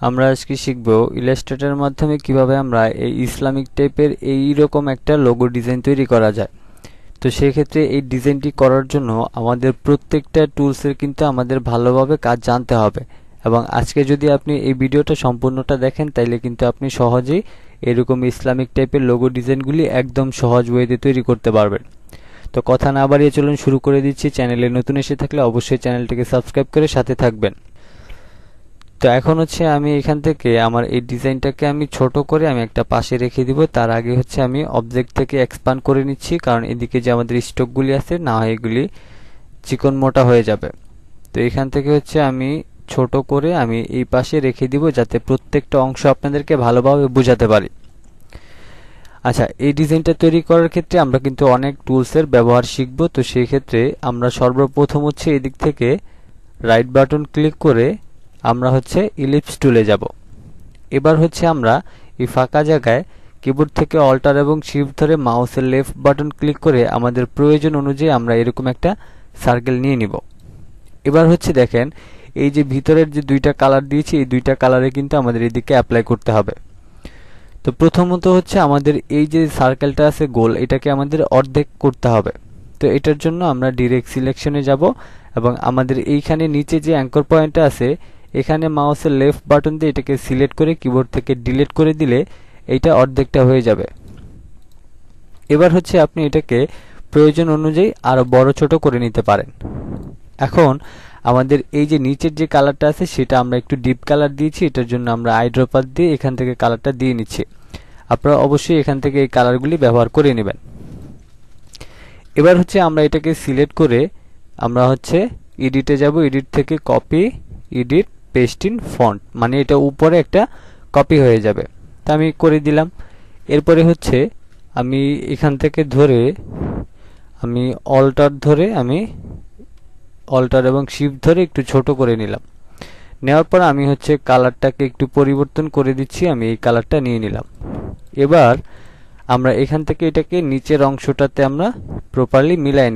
আমরা আজকে শিখব ইলাস্ট্রেটরের মাধ্যমে কিভাবে আমরা এই ইসলামিক টাইপের এই রকম একটা লোগো ডিজাইন তৈরি করা যায়। তো সেই ক্ষেত্রে এই ডিজাইনটি করার জন্য আমাদের প্রত্যেকটা টুলসের কিন্তু আমাদের ভালোভাবে কাজ জানতে হবে, এবং আজকে যদি আপনি এই ভিডিওটা সম্পূর্ণটা দেখেন তাইলে কিন্তু আপনি সহজেই এরকম ইসলামিক টাইপের লোগো ডিজাইনগুলি একদম সহজ ওয়েতে তৈরি করতে পারবেন। তো কথা না বাড়িয়ে চলুন শুরু করে দিচ্ছি। চ্যানেলে নতুন এসে থাকলে অবশ্যই চ্যানেলটিকে সাবস্ক্রাইব করে সাথে থাকবেন। তো এখন হচ্ছে আমি এখান থেকে আমার এই ডিজাইনটাকে আমি ছোট করে আমি একটা পাশে রেখে দিব। তার আগে হচ্ছে আমি অবজেক্ট থেকে এক্সপ্যান্ড করে নিচ্ছি, কারণ এদিকে যে আমাদের স্টকগুলি আছে না হয় এগুলি চিকন মোটা হয়ে যাবে। তো এখান থেকে হচ্ছে আমি ছোট করে আমি এই পাশে রেখে দিব, যাতে প্রত্যেকটা অংশ আপনাদেরকে ভালোভাবে বোঝাতে পারি। আচ্ছা, এই ডিজাইনটা তৈরি করার ক্ষেত্রে আমরা কিন্তু অনেক টুলসের ব্যবহার শিখব। তো সেই ক্ষেত্রে আমরা সর্বপ্রথম হচ্ছে এদিক থেকে রাইট বাটন ক্লিক করে আমরা হচ্ছে ইলিপস টুলে যাব। এবার হচ্ছে আমরা এই ফাঁকা জায়গায় কিবোর্ড থেকে অল্টার এবং শিফট ধরে মাউসের লেফট বাটন ক্লিক করে আমাদের প্রয়োজন অনুযায়ী আমরা এরকম একটা সার্কেল নিয়ে নিব। এবার হচ্ছে দেখেন এই যে ভিতরের যে দুইটা কালার দিয়েছি, এই দুইটা কালারে কিন্তু আমাদের এদিকে অ্যাপ্লাই করতে হবে। তো প্রথমত হচ্ছে আমাদের এই যে সার্কেলটা আছে গোল, এটাকে আমাদের অর্ধেক করতে হবে। তো এটার জন্য আমরা ডিরেক্ট সিলেকশনে যাব এবং আমাদের এইখানে নিচে যে অ্যাঙ্কর পয়েন্টটা আছে এখানে মাউসের লেফট বাটন দিয়ে এটাকে সিলেক্ট করে কিবোর্ড থেকে ডিলিট করে দিলে এইটা অর্ধেকটা হয়ে যাবে। এবার হচ্ছে আপনি এটাকে প্রয়োজন অনুযায়ী আরো বড় ছোট করে নিতে পারেন। এখন আমাদের এই যে নিচের যে কালারটা আছে সেটা আমরা একটু ডিপ কালার দিয়েছি, এটার জন্য আমরা আইড্রপার দিয়ে এখান থেকে কালারটা দিয়ে নিচ্ছি। আপনারা অবশ্যই এখান থেকে এই কালারগুলি ব্যবহার করে নেবেন। এবার হচ্ছে আমরা এটাকে সিলেক্ট করে আমরা হচ্ছে এডিটে যাব। এডিট থেকে copy, edit, paste in font, মানে এটা উপরে একটা কপি হয়ে যাবে। তা আমি করে দিলাম। এরপরে হচ্ছে আমি এখান থেকে ধরে আমি অল্টার এবং শিফট ধরে একটু ছোট করে নিলাম। নেওয়ার পর আমি হচ্ছে কালারটাকে একটু পরিবর্তন করে দিচ্ছি, আমি এই কালারটা নিয়ে নিলাম। এবার আমরা এখান থেকে এটাকে নিচের অংশটাতে আমরা প্রপারলি মিলাই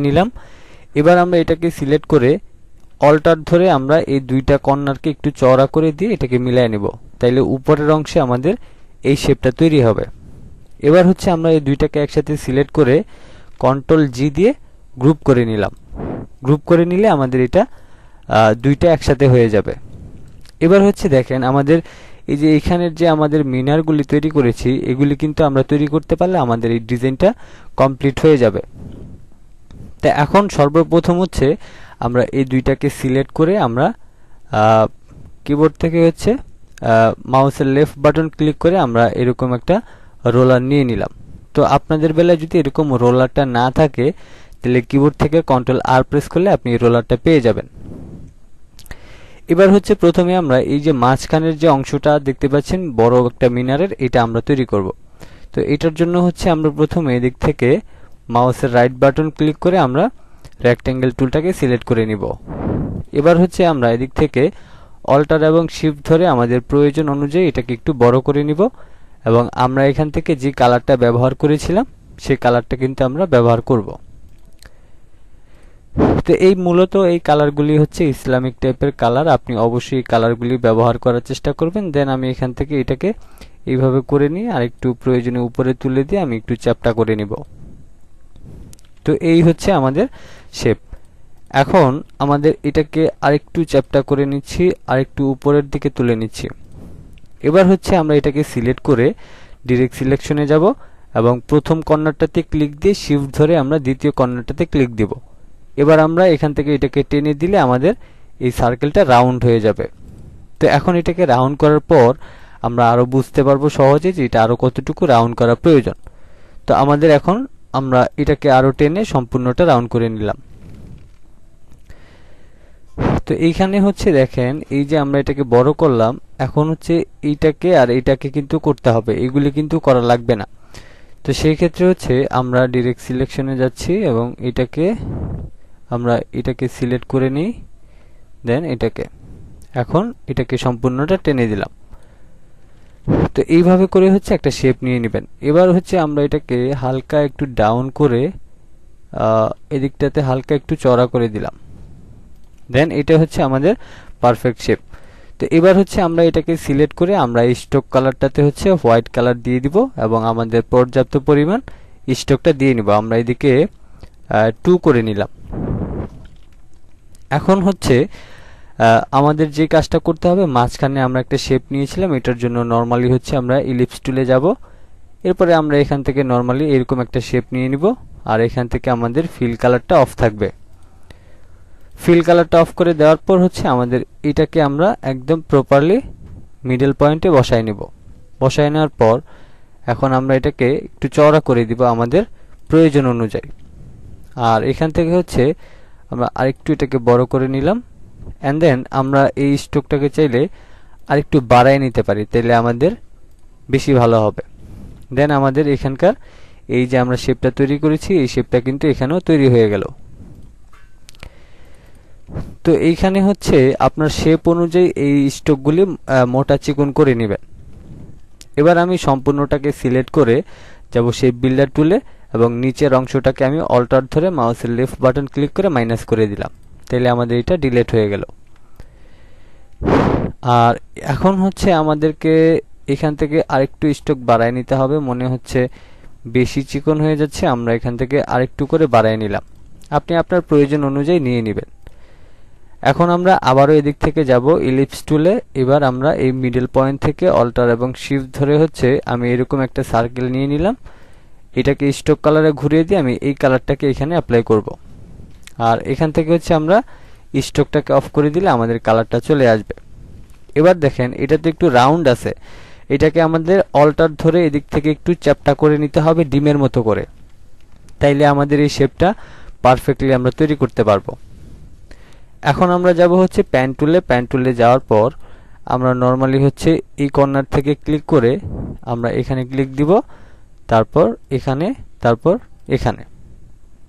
নিলাম। এবার আমরা এটাকে সিলেক্ট করে অল্টার ধরে আমরা এই দুইটা কর্নারকে একটু চওড়া করে দিয়ে এটাকে মিলাই নিব, তাইলে উপরের অংশে আমাদের এই শেপটা তৈরি হবে। এবার হচ্ছে আমরা এই দুইটাকে একসাথে সিলেক্ট করে কন্ট্রোল জি দিয়ে গ্রুপ করে নিলাম। গ্রুপ করে নিলে আমাদের এটা দুইটা একসাথে হয়ে যাবে। এবার হচ্ছে দেখেন আমাদের এই যে এখানের যে আমাদের মিনারগুলি তৈরি করেছি এগুলি কিন্তু আমরা তৈরি করতে পারলে আমাদের এই ডিজাইনটা কমপ্লিট হয়ে যাবে। তা এখন সর্বপ্রথম হচ্ছে আমরা এই দুইটাকে সিলেক্ট করে আমরা কিবোর্ড থেকে হচ্ছে মাউসের লেফট বাটন ক্লিক করে আমরা এরকম একটা রোলার নিয়ে নিলাম। তো আপনাদের বেলায় যদি এরকম রোলারটা না থাকে তাহলে কিবোর্ড থেকে কন্ট্রোল আর প্রেস করলে আপনি এই রোলারটা পেয়ে যাবেন। এবার হচ্ছে প্রথমে আমরা এই যে মাঝখানের যে অংশটা দেখতে পাচ্ছেন বড় একটা মিনারের, এটা আমরা তৈরি করব। তো এটার জন্য হচ্ছে আমরা প্রথমে এদিক থেকে মাউসের রাইট বাটন ক্লিক করে আমরা রেক্ট্যাঙ্গেল টুলটাকে সিলেক্ট করে নিব। এবার হচ্ছে আমরা এদিক থেকে অল্টার এবং শিফট ধরে আমাদের প্রয়োজন অনুযায়ী এটাকে একটু বড় করে নিব, এবং আমরা এখান থেকে যে কালারটা ব্যবহার করেছিলাম সেই কালারটা কিন্তু আমরা ব্যবহার করব। তো এই মূলত এই কালারগুলি হচ্ছে ইসলামিক টাইপের কালার, আপনি অবশ্যই এই কালারগুলি ব্যবহার করার চেষ্টা করবেন। দেন আমি এখান থেকে এটাকে এইভাবে করে নিয়ে আর একটু প্রয়োজনে উপরে তুলে দিয়ে আমি একটু চ্যাপ্টা করে নিব। তো এই হচ্ছে আমাদের শেপ। এখন আমাদের এটাকে আরেকটু চ্যাপ্টা করে নিচ্ছি, আরেকটু উপরের দিকে তুলে নিচ্ছি। এবার হচ্ছে আমরা এটাকে সিলেক্ট করে ডিরেক্ট সিলেকশনে যাব এবং প্রথম কর্নারটাতে ক্লিক দিয়ে শিফট ধরে আমরা দ্বিতীয় কর্নারটাতে ক্লিক দিব। এবার আমরা এখান থেকে এটাকে টেনে দিলে আমাদের এই সার্কেলটা রাউন্ড হয়ে যাবে। তো এখন এটাকে রাউন্ড করার পর আমরা আরো বুঝতে পারবো সহজে যে এটা আরো কতটুকু রাউন্ড করা প্রয়োজন। তো আমাদের এখন আমরা এটাকে আরো টেনে সম্পূর্ণটা রাউন্ড করে নিলাম। তো এইখানে হচ্ছে দেখেন এই যে আমরা এটাকে বড় করলাম, এখন হচ্ছে এইটাকে আর এইটাকে কিন্তু করতে হবে, এগুলি কিন্তু করা লাগবে না। তো সেই ক্ষেত্রে হচ্ছে আমরা ডিরেক্ট সিলেকশনে যাচ্ছি এবং আমরা এটাকে সিলেক্ট করে নিই, দেন এখন এটাকে সম্পূর্ণটা টেনে দিলাম। তো এইভাবে করে হচ্ছে একটা শেপ নিয়ে নেবেন। এবার হচ্ছে আমরা এটাকে হালকা একটু ডাউন করে এদিকটাতে হালকা একটু চড়া করে দিলাম। দেন এটা হচ্ছে আমাদের পারফেক্ট শেপ। তো এবার হচ্ছে আমরা এটাকে সিলেক্ট করে আমরা স্ট্রোক কালারটাতে হচ্ছে হোয়াইট কালার দিয়ে দিব এবং আমাদের পর্যাপ্ত পরিমাণ স্ট্রোকটা দিয়ে নিব। আমরা এদিকে 2 করে নিলাম। এখন হচ্ছে আমাদের যে কাজটা করতে হবে, মাঝখানে আমরা একটা শেপ নিয়েছিলাম, এটার জন্য নরমালি হচ্ছে আমরা ইলিপস টুলে যাব। এরপরে আমরা এখান থেকে নরমালি এরকম একটা শেপ নিয়ে নিব আর এখান থেকে আমাদের ফিল কালারটা অফ থাকবে। ফিল কালারটা অফ করে দেওয়ার পর হচ্ছে আমাদের এটাকে আমরা একদম প্রপারলি মিডল পয়েন্টে বসায় নিব। বসায় নেওয়ার পর এখন আমরা এটাকে একটু চওড়া করে দিব আমাদের প্রয়োজন অনুযায়ী। আর এখান থেকে হচ্ছে আমরা আরেকটু এটাকে বড় করে নিলাম। অ্যান্ড দেন আমরা এই স্ট্রোকটাকে চাইলে আরেকটু বাড়ায় নিতে পারি, তাইলে আমাদের বেশি ভালো হবে। দেন আমাদের এখানকার এই যে আমরা শেপটা তৈরি করেছি, এই শেপটা কিন্তু এখানেও তৈরি হয়ে গেল। তো এইখানে হচ্ছে আপনার শেপ অনুযায়ী এই স্ট্রোকগুলি মোটা চিকন করে নেবেন। এবার আমি সম্পূর্ণটাকে সিলেক্ট করে যাব শেপ বিল্ডার টুলে এবং নিচের অংশটাকে আমি অল্টার ধরে মাউসের লেফট বাটন ক্লিক করে মাইনাস করে দিলাম, তাহলে আমাদের এটা ডিলিট হয়ে গেল। আর এখন হচ্ছে আমাদেরকে এখান থেকে আরেকটু স্ট্রোক বাড়ায় নিতে হবে, মনে হচ্ছে বেশি চিকন হয়ে যাচ্ছে, আমরা এখান থেকে আরেকটু করে বাড়ায় নিলাম। আপনি আপনার প্রয়োজন অনুযায়ী নিয়ে নেবেন। এখন আমরা আবারও এদিক থেকে যাব ইলিপস টুলে। এবার আমরা এই মিডল পয়েন্ট থেকে অল্টার এবং শিফট ধরে হচ্ছে আমি এরকম একটা সার্কেল নিয়ে নিলাম। এটাকে স্ট্রোক কালারে ঘুরিয়ে দিয়ে আমি এই কালারটাকে এখানে অ্যাপ্লাই করব। আর এখান থেকে হচ্ছে আমরা স্ট্রোকটাকে অফ করে দিলে আমাদের কালারটা চলে আসবে। এবার দেখেন এটা তো একটু রাউন্ড আছে, এটাকে আমাদের অল্টার ধরে এদিক থেকে একটু চ্যাপ্টা করে নিতে হবে ডিমের মতো করে, তাইলে আমাদের এই শেপটা পারফেক্টলি আমরা তৈরি করতে পারবো। এখন আমরা যাব হচ্ছে প্যান টুলে। প্যান টুলে যাওয়ার পর আমরা নরমালি হচ্ছে এই কর্নার থেকে ক্লিক করে আমরা এখানে ক্লিক দিব, তারপর এখানে, তারপর এখানে,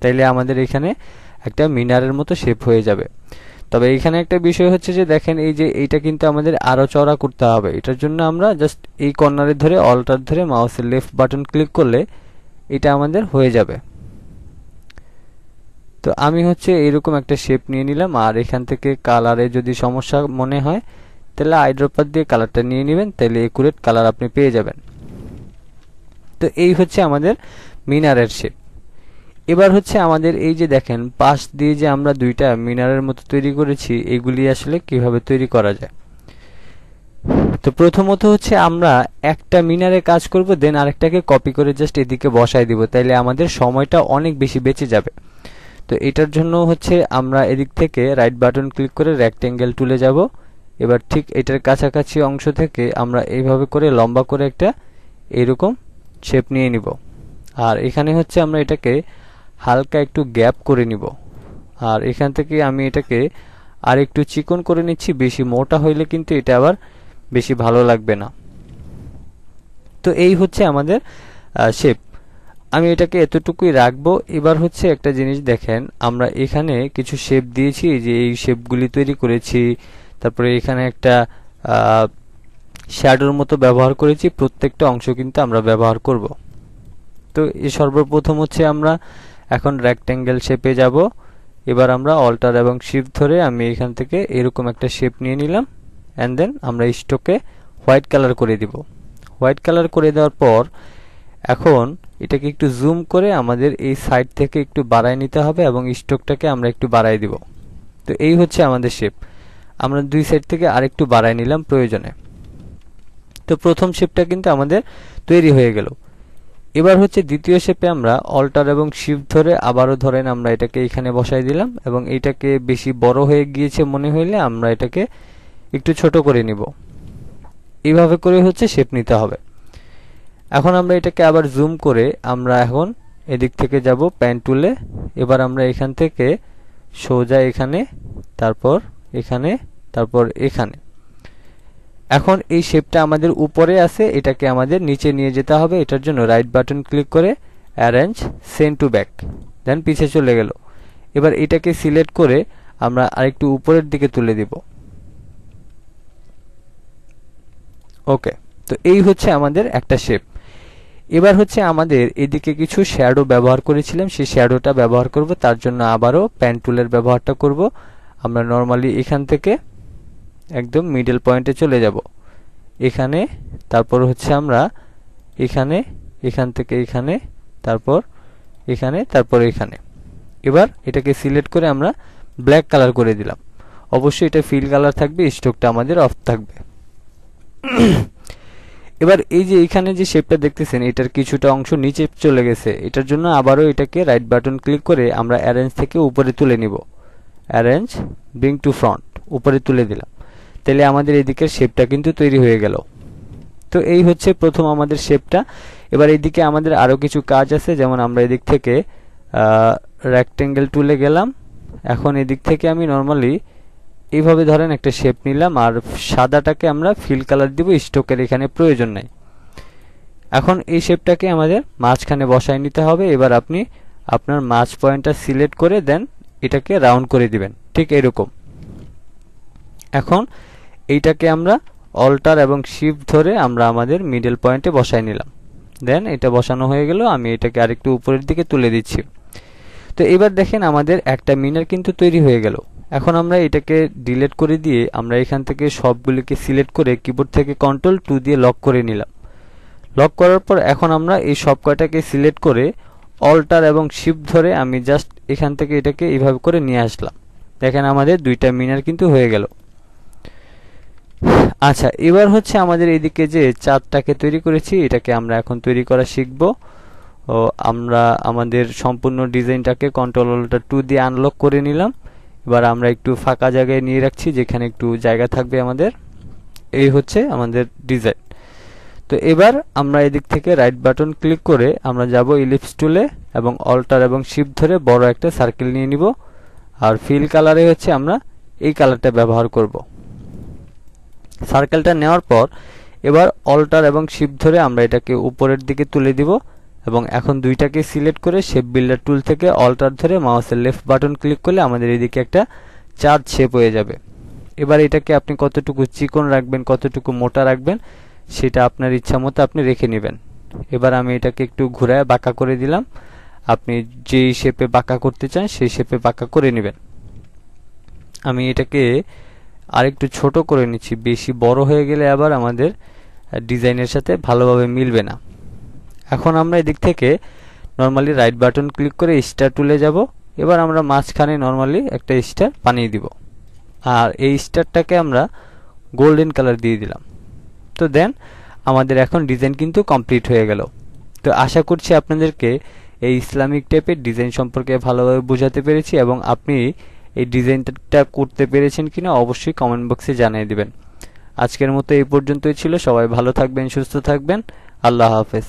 তাইলে আমাদের এখানে একটা মিনারের মতো শেপ হয়ে যাবে। তবে এখানে একটা বিষয় হচ্ছে যে দেখেন এই যে এইটা কিন্তু আমাদের আরো চওড়া করতে হবে। এটার জন্য আমরা জাস্ট এই কর্নারে ধরে অল্টার ধরে মাউসের লেফট বাটন ক্লিক করলে এটা আমাদের হয়ে যাবে। তো আমি হচ্ছে এরকম একটা শেপ নিয়ে নিলাম। আর এখান থেকে কালারে যদি সমস্যা মনে হয় তাহলে আইড্রপার দিয়ে কালারটা নিয়ে নেবেন, তাহলে একুরেট কালার আপনি পেয়ে যাবেন। তো এই হচ্ছে আমাদের মিনারের শেপ। এবার হচ্ছে আমাদের এই যে দেখেন পাশ দিয়ে যে আমরা দুইটা মিনারের মতো তৈরি করেছি, এগুলি আসলে কিভাবে তৈরি করা যায়। তো প্রথমত হচ্ছে আমরা একটা মিনারে কাজ করব, দেন আরেকটাকে কপি করে জাস্ট এদিকে বসাই দিব, তাইলে আমাদের সময়টা অনেক বেশি বেঁচে যাবে। তো এটার জন্য হচ্ছে আমরা এদিক থেকে রাইট বাটন ক্লিক করে রেক্টেঙ্গেল টুলে যাব। এবার ঠিক এটার কাছাকাছি অংশ থেকে আমরা এইভাবে করে লম্বা করে একটা এরকম শেপ নিয়ে নিব। আর এখানে হচ্ছে আমরা এটাকে হালকা একটু গ্যাপ করে নিব। আর এখান থেকে আমি এটাকে আর একটু চিকন করে নিচ্ছি, বেশি মোটা হইলে কিন্তু এটা আবার বেশি ভালো লাগবে না। তো এই হচ্ছে আমাদের শেপ। আমি এটাকে এতটুকুই রাখবো। এবার হচ্ছে একটা জিনিস দেখেন, আমরা এখানে কিছু শেপ দিয়েছি, যে এই শেপগুলি তৈরি করেছি, তারপরে এখানে একটা শ্যাডোর মতো ব্যবহার করেছি, প্রত্যেকটা অংশ কিন্তু আমরা ব্যবহার করব। তো এই সর্বপ্রথম হচ্ছে আমরা এখন রেক্টেঙ্গেল শেপে যাব। এবার আমরা অল্টার এবং শিফট ধরে আমি এখান থেকে এরকম একটা শেপ নিয়ে নিলাম। অ্যান্ড দেন আমরা স্ট্রোকে হোয়াইট কালার করে দিব। হোয়াইট কালার করে দেওয়ার পর এখন এটাকে একটু জুম করে আমাদের এই সাইড থেকে একটু বাড়ায় নিতে হবে এবং স্ট্রোকটাকে আমরা একটু বাড়ায় দিব। তো এই হচ্ছে আমাদের শেপ। আমরা দুই সাইড থেকে আরেকটু বাড়ায় নিলাম প্রয়োজনে। তো প্রথম শেপটা কিন্তু আমাদের তৈরি হয়ে গেল। এবার হচ্ছে দ্বিতীয় শেপে আমরা অল্টার এবং শিফট ধরে আবারও ধরেন আমরা এটাকে এখানে বসাই দিলাম এবং এটাকে বেশি বড় হয়ে গিয়েছে মনে হইলে আমরা এটাকে একটু ছোট করে নিব। এইভাবে করে হচ্ছে শেপ নিতে হবে। এখন আমরা এটাকে আবার জুম করে আমরা এখন এদিক থেকে যাব প্যান টুলে। এবার আমরা এখান থেকে সোজা এখানে, তারপর এখানে, তারপর এখানে। এখন এই শেপটা আমাদের উপরে আছে, এটাকে আমাদের নিচে নিয়ে যেতে হবে। এটার জন্য রাইট বাটন ক্লিক করে অ্যারেঞ্জ সেন্ড টু ব্যাক, দেন পিছে চলে গেল। এবার এটাকে সিলেক্ট করে আমরা আরেকটু উপরের দিকে তুলে দিব। ওকে, তো এই হচ্ছে আমাদের একটা শেপ। এবার হচ্ছে আমাদের এদিকে কিছু শ্যাডো ব্যবহার করেছিলাম, সেই শ্যাডোটা ব্যবহার করব। তার জন্য আবারও প্যান টুলের ব্যবহারটা করব। আমরা নরমালি এখান থেকে একদম মিডল পয়েন্টে চলে যাব। এখানে তারপর হচ্ছে আমরা এখানে, এখান থেকে এখানে, তারপর এখানে, তারপর এখানে। এবার এটাকে সিলেক্ট করে আমরা ব্ল্যাক কালার করে দিলাম। অবশ্যই এটা ফিল কালার থাকবে, স্ট্রোকটা আমাদের অফ থাকবে। এবার এই যে এখানে যে শেপটা দেখতেছেন এটার কিছুটা অংশ নিচে চলে গেছে। এটার জন্য আবারও এটাকে রাইট বাটন ক্লিক করে আমরা অ্যারেঞ্জ থেকে উপরে তুলে নিব। অ্যারেঞ্জ, ব্রিং টু ফ্রন্ট, উপরে তুলে দিলাম। তাহলে আমাদের এদিকের শেপটা কিন্তু তৈরি হয়ে গেল। তো এই হচ্ছে প্রথম আমাদের শেপটা। এবার এদিকে আমাদের আরও কিছু কাজ আছে, যেমন আমরা এদিক থেকে রেক্টেঙ্গেল টুলে গেলাম। এখন এদিক থেকে আমি নর্মালি এইভাবে ধরেন একটা শেপ নিলাম, আর সাদাটাকে আমরা ফিল কালার দিব, স্ট্রোকের এখানে প্রয়োজন নাই। এখন এই শেপটাকে আমাদের মাঝখানে বসায় নিতে হবে। এবার আপনি আপনার মাঝ পয়েন্টটা সিলেক্ট করে দেন এটাকে রাউন্ড করে দিবেন, ঠিক এরকম। এখন এইটাকে আমরা অল্টার এবং শিফট ধরে আমরা আমাদের মিডল পয়েন্টে বসায় নিলাম। দেন এটা বসানো হয়ে গেল। আমি এটাকে আরেকটু উপরের দিকে তুলে দিচ্ছি। তো এবার দেখেন আমাদের একটা মিনার কিন্তু তৈরি হয়ে গেল। এখন আমরা এটাকে ডিলিট করে দিয়ে আমরা এখান থেকে সবগুলিকে সিলেক্ট করে কিবোর্ড থেকে Ctrl+2 দিয়ে লক করে নিলাম। লক করার পর এখন আমরা এই সব কয়টাকে সিলেক্ট করে অল্টার এবং শিফট ধরে আমি জাস্ট এখান থেকে এটাকে এইভাবে করে নিয়ে আসলাম। দেখেন আমাদের দুইটা মিনার কিন্তু হয়ে গেল। আচ্ছা, এবার হচ্ছে আমাদের এদিকে যে চাঁদটাকে তৈরি করেছি এটাকে আমরা এখন তৈরি করা শিখব। আমরা আমাদের সম্পূর্ণ ডিজাইনটাকে Ctrl+2 দিয়ে আনলক করে নিলাম। এবার আমরা একটু ফাঁকা জায়গায় নিয়ে রাখছি যেখানে একটু জায়গা থাকবে আমাদের। এই হচ্ছে আমাদের ডিজাইন। তো এবার আমরা এদিক থেকে রাইট বাটন ক্লিক করে আমরা যাব ইলিপস টুলে এবং অল্টার এবং শিফট ধরে বড় একটা সার্কেল নিয়ে নিব। আর ফিল কালারে হচ্ছে আমরা এই কালারটা ব্যবহার করব। সার্কেলটা নেওয়ার পর এবার অল্টার এবং শিফট ধরে আমরা এটাকে উপরের দিকে তুলে দিব এবং এখন দুইটাকে সিলেক্ট করে শেপ বিল্ডার টুল থেকে অল্টার ধরে মাউসের লেফট বাটন ক্লিক করলে আমাদের এদিকে একটা চাঁদ শেপ হয়ে যাবে। এবার এটাকে আপনি কতটুকু চিকন রাখবেন, কতটুকু মোটা রাখবেন সেটা আপনার ইচ্ছা মতো আপনি রেখে নেবেন। এবার আমি এটাকে একটু ঘুরায় বাঁকা করে দিলাম। আপনি যেই শেপে বাঁকা করতে চান সেই শেপে বাঁকা করে নেবেন। আমি এটাকে আরেকটু ছোট করে নিচ্ছি, বেশি বড় হয়ে গেলে আবার আমাদের ডিজাইনের সাথে ভালোভাবে মিলবে না। এখন আমরা এদিক থেকে নরমালি রাইট বাটন ক্লিক করে স্টার টুলে যাব। এবার আমরা মাঝখানে নরমালি একটা স্টার বানিয়ে দিব, আর এই স্টারটাকে আমরা গোল্ডেন কালার দিয়ে দিলাম। তো দেন আমাদের এখন ডিজাইন কিন্তু কমপ্লিট হয়ে গেল। তো আশা করছি আপনাদেরকে এই ইসলামিক টাইপের ডিজাইন সম্পর্কে ভালোভাবে বোঝাতে পেরেছি এবং আপনি এই ডিজাইনটা করতে পেরেছেন কিনা অবশ্যই কমেন্ট বক্সে জানিয়ে দিবেন। আজকের মতো এই পর্যন্তই ছিল। সবাই ভালো থাকবেন, সুস্থ থাকবেন। আল্লাহ হাফেজ।